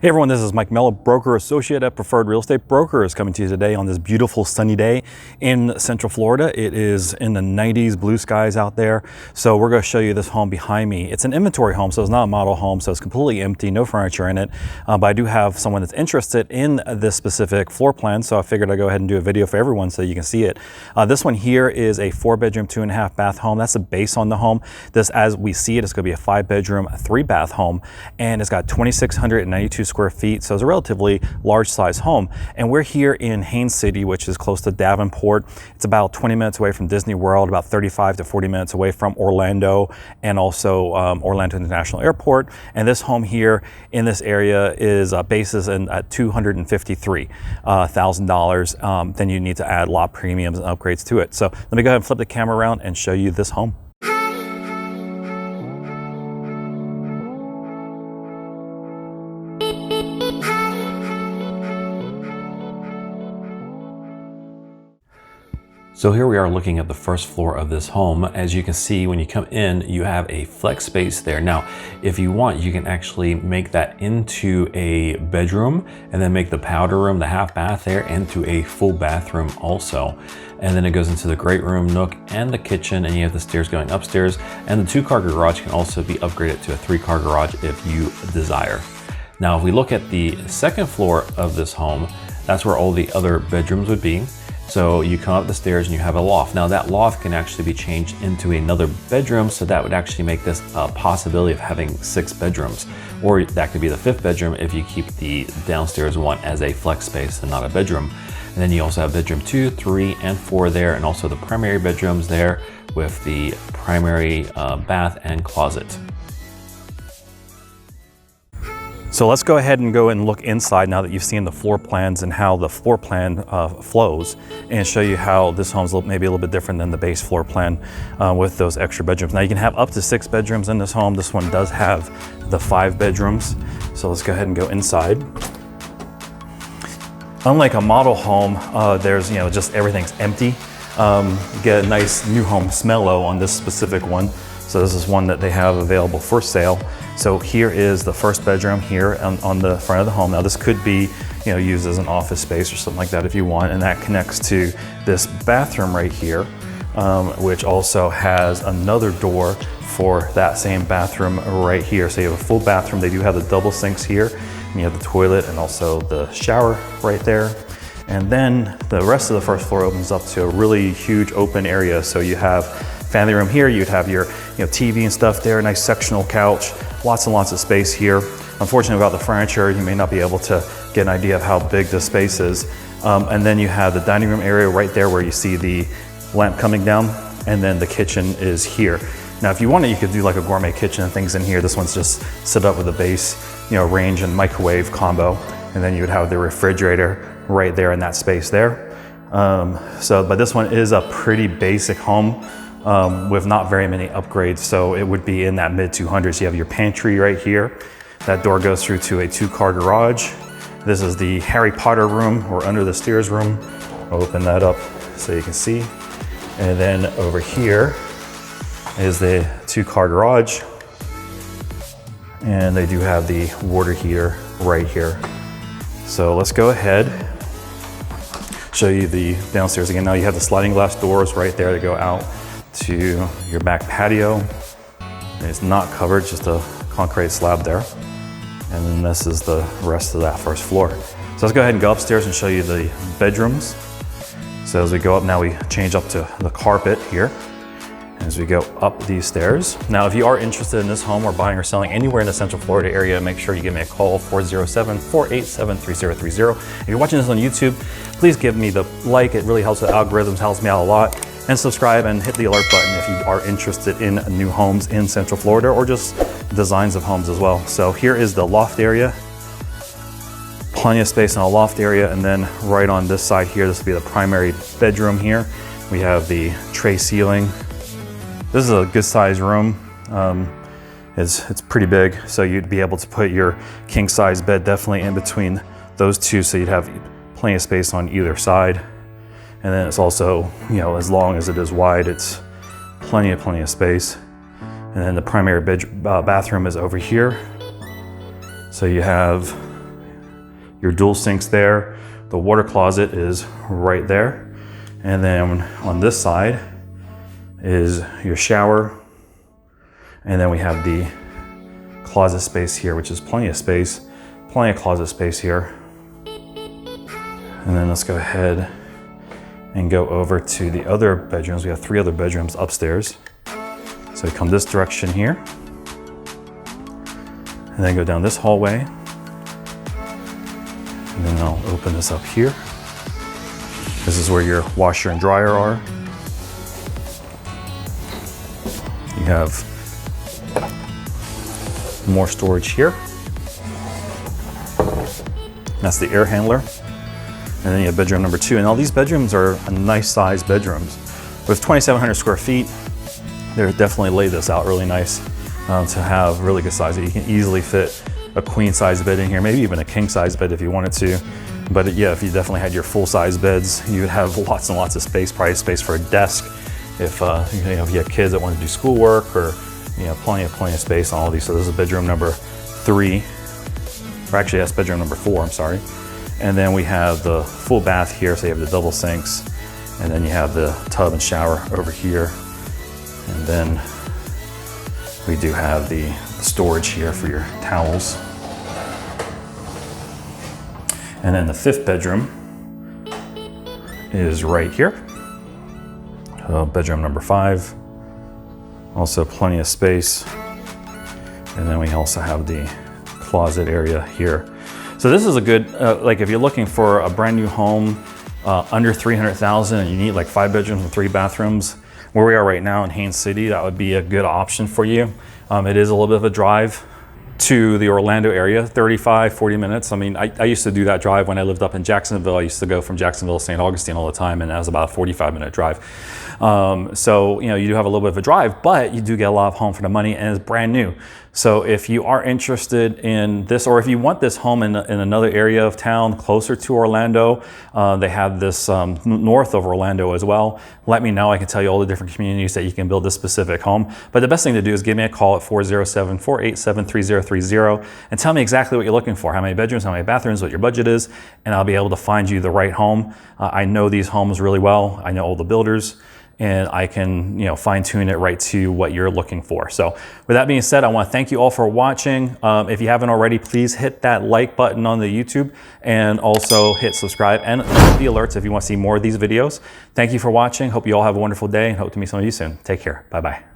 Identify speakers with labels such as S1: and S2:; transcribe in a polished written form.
S1: Hey everyone, this is Mike Mello, broker associate at Preferred Real Estate Brokers, coming to you today on this beautiful sunny day in Central Florida. It is in the 90s, blue skies out there. So we're going to show you this home behind me. It's an inventory home, so it's not a model home, so it's completely empty, no furniture in it. But I do have someone that's interested in this specific floor plan, so I figured I'd go ahead and do a video for everyone so you can see it. This one here is a 4-bedroom, 2.5 bath home. That's the base on the home. This, as we see it, is going to be a 5-bedroom, 3-bath home, and it's got 2,692 square feet, so it's a relatively large size home. And we're here in Haines City, which is close to Davenport. It's about 20 minutes away from Disney World, about 35 to 40 minutes away from Orlando, and also Orlando International Airport. And this home here in this area is basis at $253,000. Then you need to add lot premiums and upgrades to it. So let me go ahead and flip the camera around and show you this home. So here we are looking at the first floor of this home. As you can see, when you come in, you have a flex space there. Now, if you want, you can actually make that into a bedroom and then make the powder room, the half bath there, into a full bathroom also. And then it goes into the great room, nook, and the kitchen, and you have the stairs going upstairs. And the 2-car garage can also be upgraded to a 3-car garage if you desire. Now, if we look at the second floor of this home, that's where all the other bedrooms would be. So you come up the stairs and you have a loft. Now that loft can actually be changed into another bedroom, so that would actually make this a possibility of having 6 bedrooms. Or that could be the 5th bedroom if you keep the downstairs one as a flex space and not a bedroom. And then you also have bedroom 2, 3, and 4 there, and also the primary bedrooms there with the primary bath and closet. So let's go ahead and go and look inside now that you've seen the floor plans and how the floor plan flows, and show you how this home's maybe a little bit different than the base floor plan with those extra bedrooms. Now you can have up to 6 bedrooms in this home. This one does have the 5 bedrooms. So let's go ahead and go inside. Unlike a model home, there's, just everything's empty. You get a nice new home smell on this specific one. So this is one that they have available for sale. So here is the first bedroom here on the front of the home. Now this could be, used as an office space or something like that if you want, and that connects to this bathroom right here, which also has another door for that same bathroom right here. So you have a full bathroom. They do have the double sinks here, and you have the toilet and also the shower right there. And then the rest of the first floor opens up to a really huge open area. So you have family room here, you'd have your TV and stuff there, nice sectional couch, lots and lots of space here. Unfortunately about the furniture, you may not be able to get an idea of how big the space is. And then you have the dining room area right there where you see the lamp coming down, and then the kitchen is here. Now if you wanted, you could do like a gourmet kitchen and things in here. This one's just set up with a base, range and microwave combo, and then you would have the refrigerator right there in that space there. But this one is a pretty basic home. With not very many upgrades, so it would be in that mid-200s. You have your pantry right here. That door goes through to a 2-car garage. This is the Harry Potter room, or under the stairs room. I'll open that up so you can see. And then over here is the 2-car garage. And they do have the water heater right here. So let's go ahead, show you the downstairs again. Now you have the sliding glass doors right there to go out to your back patio. It's not covered, just a concrete slab there. And then this is the rest of that first floor. So let's go ahead and go upstairs and show you the bedrooms. So as we go up now, we change up to the carpet here as we go up these stairs. Now, if you are interested in this home or buying or selling anywhere in the Central Florida area, make sure you give me a call, 407-487-3030. If you're watching this on YouTube, please give me the like. It really helps with algorithms, helps me out a lot. And subscribe and hit the alert button if you are interested in new homes in Central Florida, or just designs of homes as well. So here is the loft area. Plenty of space in a loft area, and then right on this side here, this will be the primary bedroom here. We have the tray ceiling. This is a good size room. It's pretty big, so you'd be able to put your king size bed definitely in between those two, so you'd have plenty of space on either side. And then it's also, as long as it is wide, it's plenty of space. And then the primary bathroom is over here. So you have, your dual sinks there. The water closet is right there. And then on this side is your shower. And then we have the closet space here, which is plenty of space, plenty of closet space here. And then let's go ahead and go over to the other bedrooms. We have 3 other bedrooms upstairs. So we come this direction here, and then go down this hallway. And then I'll open this up here. This is where your washer and dryer are. You have more storage here. That's the air handler. And then you have bedroom number 2. And all these bedrooms are a nice sized bedrooms. With 2,700 square feet, they're definitely laid this out really nice to have really good size. You can easily fit a queen size bed in here, maybe even a king size bed if you wanted to. But yeah, if you definitely had your full size beds, you would have lots and lots of space, probably space for a desk. If if you have kids that want to do schoolwork, or plenty of space on all these. So this is bedroom number 3, or actually that's bedroom number 4, I'm sorry. And then we have the full bath here, so you have the double sinks, and then you have the tub and shower over here. And then we do have the storage here for your towels. And then the 5th bedroom is right here. Bedroom number 5. Also plenty of space. And then we also have the closet area here. So this is a good, like if you're looking for a brand new home under 300,000 and you need like 5 bedrooms and 3 bathrooms, where we are right now in Haines City, that would be a good option for you. It is a little bit of a drive to the Orlando area, 35, 40 minutes. I mean, I used to do that drive when I lived up in Jacksonville. I used to go from Jacksonville to St. Augustine all the time, and that was about a 45-minute drive. So, you do have a little bit of a drive, but you do get a lot of home for the money, and it's brand new. So if you are interested in this, or if you want this home in another area of town closer to Orlando, they have this north of Orlando as well. Let me know. I can tell you all the different communities that you can build this specific home. But the best thing to do is give me a call at 407-487-3030 and tell me exactly what you're looking for, how many bedrooms, how many bathrooms, what your budget is, and I'll be able to find you the right home. I know these homes really well. I know all the builders, and I can fine tune it right to what you're looking for. So with that being said, I want to thank you all for watching. If you haven't already, please hit that like button on the YouTube, and also hit subscribe and the alerts if you want to see more of these videos. Thank you for watching. Hope you all have a wonderful day, and hope to meet some of you soon. Take care. Bye-bye.